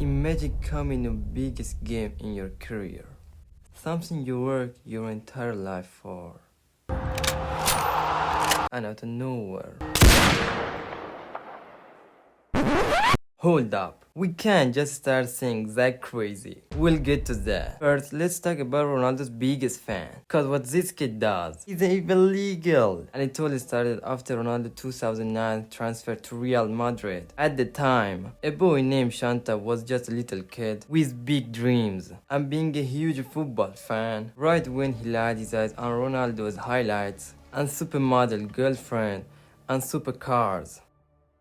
Imagine coming the biggest game in your career. Something you worked your entire life for. And out of nowhere. Hold up. We can't just start saying that crazy. We'll get to that. First, let's talk about Ronaldo's biggest fan. Cause what this kid does isn't even legal. And it all started after Ronaldo's 2009 transfer to Real Madrid. At the time, a boy named Shanta was just a little kid with big dreams. And being a huge football fan, right when he laid his eyes on Ronaldo's highlights and supermodel girlfriend and supercars,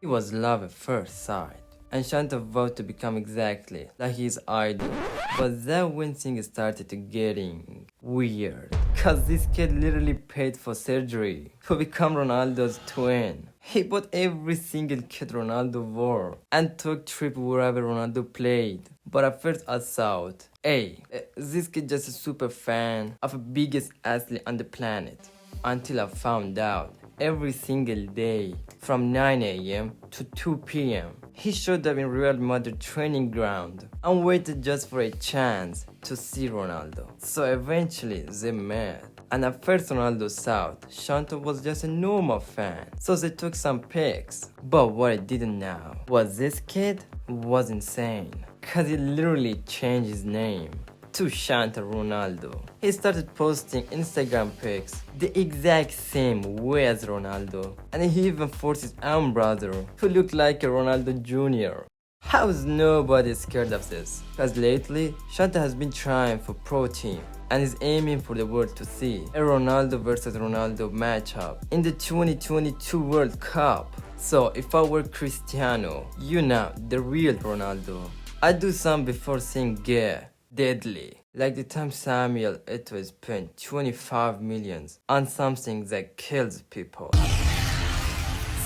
he was love at first sight. And Shanta vowed to become exactly like his idol. But then when things started to getting weird, cause this kid literally paid for surgery to become Ronaldo's twin. He bought every single kit Ronaldo wore and took trips wherever Ronaldo played. But at first I thought, hey, this kid just a super fan of the biggest athlete on the planet. Until I found out every single day from 9 a.m. to 2 p.m. he showed up in Real Madrid training ground and waited just for a chance to see Ronaldo. So eventually they met. And at first Ronaldo thought Shanta was just a normal fan, so they took some pics. But what I didn't know was this kid was insane, cause he literally changed his name to Shanta Ronaldo. He started posting Instagram pics the exact same way as Ronaldo, and he even forced his own brother to look like a Ronaldo Jr. How is nobody scared of this? Cause lately, Shanta has been trying for pro team and is aiming for the world to see a Ronaldo versus Ronaldo matchup in the 2022 World Cup. So if I were Cristiano, you know, the real Ronaldo, I'd do some before saying yeah, deadly. Like the time Samuel Eto'o spent 25 millions on something that kills people.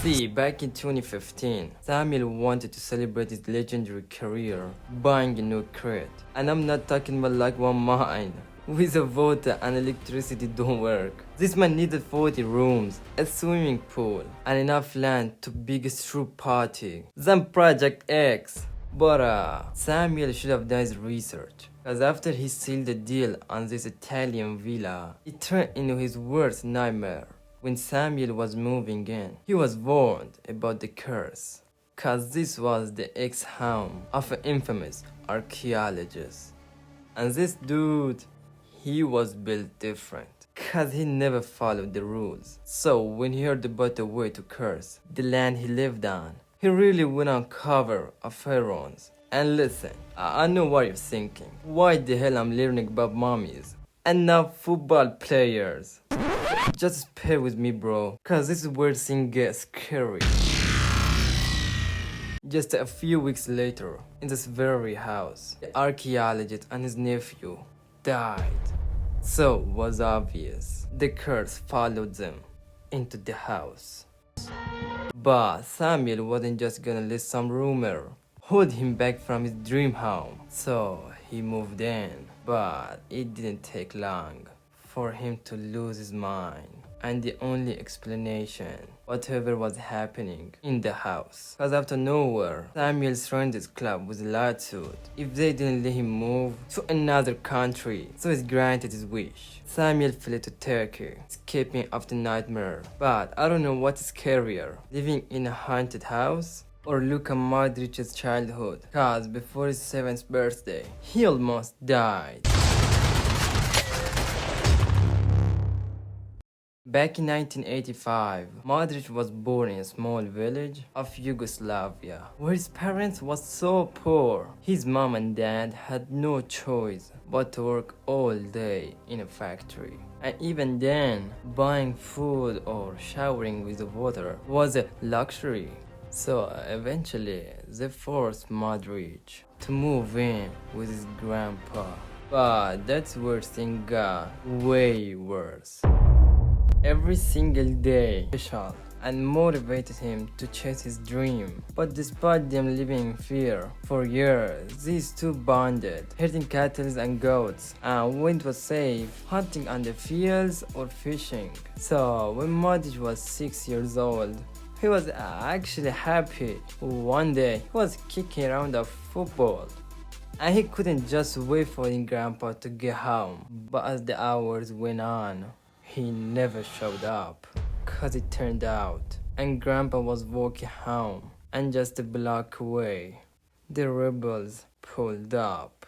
See, back in 2015, Samuel wanted to celebrate his legendary career buying a new crate. And I'm not talking about like one mine. With the water and electricity don't work. This man needed 40 rooms, a swimming pool, and enough land to biggest troop party than Project X. But Samuel should have done his research, cause after he sealed the deal on this Italian villa, it turned into his worst nightmare. When Samuel was moving in, he was warned about the curse, cause this was the ex-home of an infamous archaeologist. And this dude, he was built different, cause he never followed the rules. So when he heard about the way to curse the land he lived on, he really went on cover of pharaohs. And listen, I know what you're thinking. Why the hell I'm learning about mummies and not football players? Just bear with me, bro, cause this is where things get scary. Just a few weeks later, in this very house, the archaeologist and his nephew died. So it was obvious the curse followed them into the house. But Samuel wasn't just gonna let some rumor hold him back from his dream home. So he moved in. But it didn't take long for him to lose his mind. And the only explanation, whatever was happening in the house. Cause out of nowhere, Samuel threatened his club with a lawsuit if they didn't let him move to another country. So he granted his wish. Samuel fled to Turkey, escaping after nightmare. But I don't know what is scarier, living in a haunted house or Luka Modric's childhood. Cause before his 7th birthday, he almost died. Back in 1985, Modric was born in a small village of Yugoslavia, where his parents was so poor. His mom and dad had no choice but to work all day in a factory. And even then, buying food or showering with water was a luxury. So eventually, they forced Modric to move in with his grandpa. But that's where things got way worse. Every single day special and motivated him to chase his dream. But despite them living in fear for years, these two bonded, herding cattle and goats, and when it was safe, hunting on the fields or fishing. So when Modric was 6 years old, he was actually happy. One day he was kicking around a football And he couldn't just wait for his grandpa to get home. But as the hours went on, he never showed up. Cause it turned out, and grandpa was walking home, and just a block away, the rebels pulled up.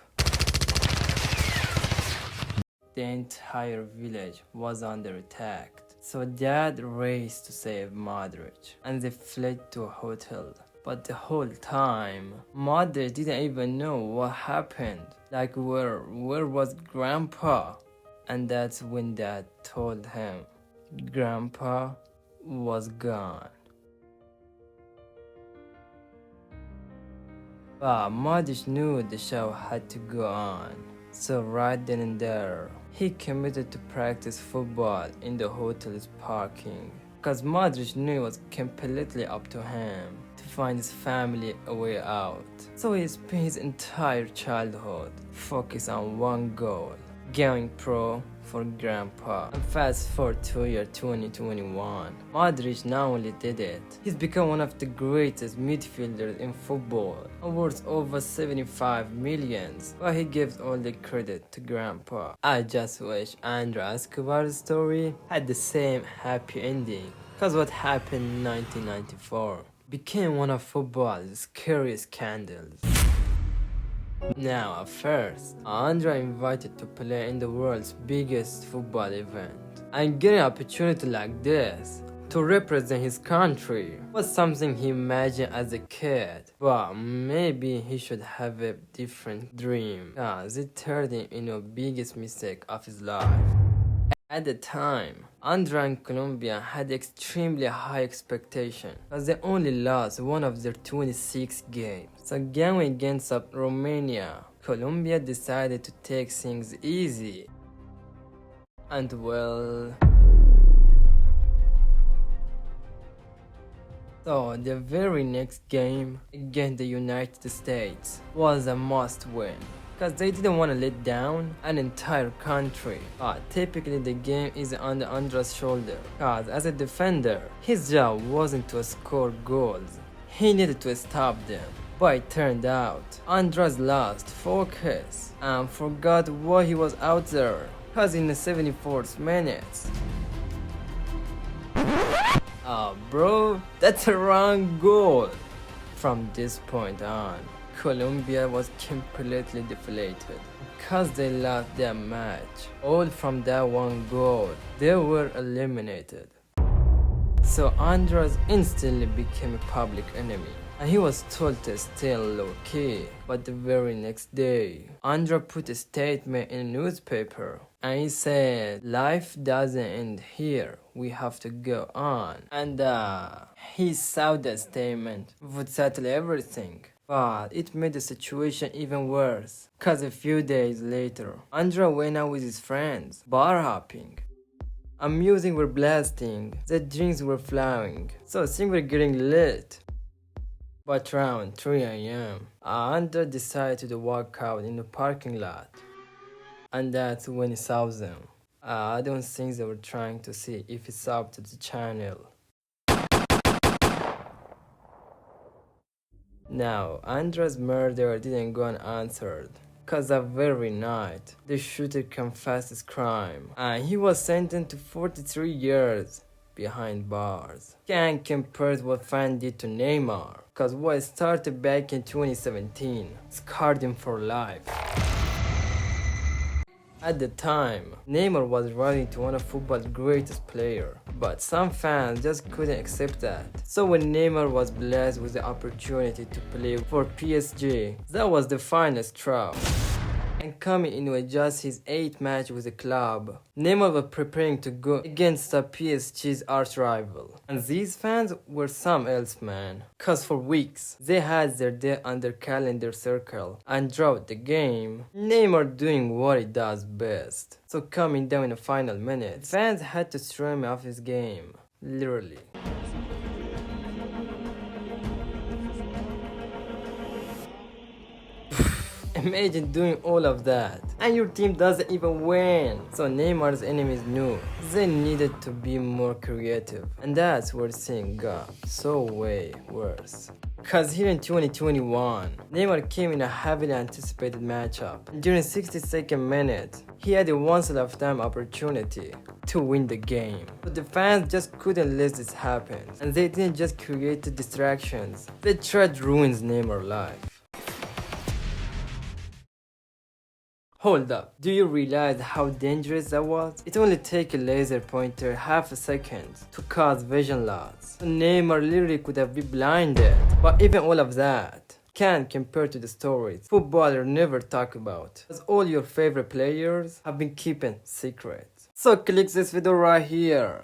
The entire village was under attack. So Dad raced to save Modric, and they fled to a hotel. But the whole time, Modric didn't even know what happened. Like where was Grandpa? And that's when Dad told him, Grandpa was gone. But Modric knew the show had to go on. So right then and there, he committed to practice football in the hotel's parking. Cause Modric knew it was completely up to him to find his family a way out. So he spent his entire childhood focused on one goal, going pro for Grandpa. And fast forward to year 2021, Modric not only did it, he's become one of the greatest midfielders in football, and worth over 75 millions, but he gives all the credit to Grandpa. I just wish Andrew Escobar's story had the same happy ending, cause what happened in 1994 became one of football's scariest scandals. Now, at first, Andra invited to play in the world's biggest football event, and getting an opportunity like this to represent his country was something he imagined as a kid, but maybe he should have a different dream, cause it turned him into the biggest mistake of his life. At the time, Andra and Colombia had extremely high expectations, as they only lost one of their 26 games. So game against Romania, Colombia decided to take things easy. And well... So the very next game against the United States was a must-win, because they didn't want to let down an entire country. Typically the game is on the Andra's shoulder, because as a defender, his job wasn't to score goals, he needed to stop them. But it turned out, Andras lost focus and forgot why he was out there, because in the 74th minute. Bro, that's a wrong goal. From this point on, Colombia was completely deflated because they lost their match. All from that one goal, they were eliminated. So Andras instantly became a public enemy, and he was told to stay low-key. But the very next day, Andra put a statement in a newspaper, and he said, life doesn't end here, we have to go on. And he saw that statement would settle everything. But it made the situation even worse, cause a few days later, Andra went out with his friends, bar hopping. And music were blasting, the drinks were flowing, so things were getting lit. But around 3 AM, Andra decided to walk out in the parking lot. And that's when he saw them. I don't think they were trying to see if he subbed to the channel. Now, Andra's murder didn't go unanswered, cause that very night, the shooter confessed his crime, and he was sentenced to 43 years behind bars. Can't compare what fans did to Neymar, cause what started back in 2017 scarred him for life. At the time, Neymar was rising to one of football's greatest players, but some fans just couldn't accept that. So when Neymar was blessed with the opportunity to play for PSG, that was the final straw. And coming into just his 8th match with the club, Neymar was preparing to go against the PSG's arch rival. And these fans were some else, man. Cause for weeks, they had their day on their calendar circle, and throughout the game, Neymar doing what he does best. So coming down in the final minutes, fans had to throw him off his game. Literally. Imagine doing all of that and your team doesn't even win. So Neymar's enemies knew they needed to be more creative, and that's where things got so way worse. Cause here in 2021, Neymar came in a heavily anticipated matchup. And during 62nd minute, he had a once-in-a-lifetime opportunity to win the game. But the fans just couldn't let this happen. And they didn't just create the distractions, they tried to ruin Neymar's life. Hold up, do you realize how dangerous that was? It only takes a laser pointer half a second to cause vision loss. So Neymar literally could have been blinded. But even all of that can't compare to the stories footballers never talk about, as all your favorite players have been keeping secret. So click this video right here.